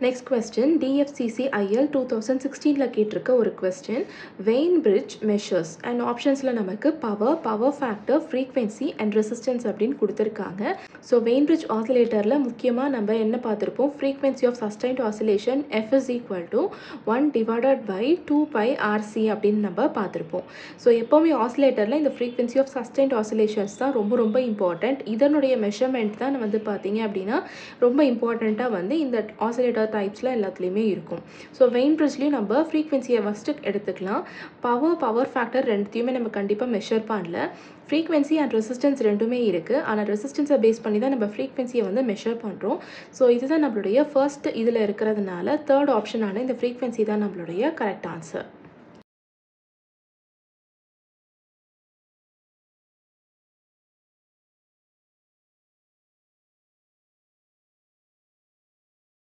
Next question, DFCCIL 2016ல கேட்டிருக்க ஒரு question. Vein bridge measures and optionsல நமக்கு power factor, frequency and resistance அப்படின்னு கொடுத்திருக்காங்க. ஸோ வெயின் பிரிட்ஜ் ஆசிலேட்டரில் முக்கியமாக நம்ம என்ன பார்த்துருப்போம், frequency of sustained oscillation F is equal to 1 divided by 2 pi RC அப்படின்னு நம்ம பார்த்துருப்போம். ஸோ எப்போவுமே ஆசிலேட்டரில் இந்த frequency of sustained oscillations தான் ரொம்ப இம்பார்ட்டண்ட். இதனுடைய மெஷர்மெண்ட் தான் வந்து பார்த்தீங்க அப்படின்னா ரொம்ப இம்பார்ட்டண்ட்டாக வந்து இந்த ஆசிலேட்டர் டைப்ஸில் எல்லாத்துலேயுமே இருக்கும். ஸோ வெயின் பிரிட்ஜ்லேயும் நம்ம ஃப்ரீக்வன்சியை ஃபஸ்ட்டு எடுத்துக்கலாம். பவர் ஃபேக்டர் ரெண்டுத்தையுமே நம்ம கண்டிப்பாக மெஷர் பண்ணல. ஃப்ரீக்வன்சி அண்ட் ரெசிஸ்டன்ஸ் ரெண்டுமே இருக்குது. ஆனால் ரெசிஸ்டன்ஸை பேஸ் பண்ணி தான் நம்ம ஃப்ரீக்வன்சியை வந்து மெஷர் பண்ணுறோம். ஸோ இதுதான் நம்மளுடைய ஃபர்ஸ்ட் இதில் இருக்கிறதுனால தேர்ட் ஆப்ஷனான இந்த ஃப்ரீக்வன்சி தான் நம்மளுடைய கரெக்ட் ஆன்சர்.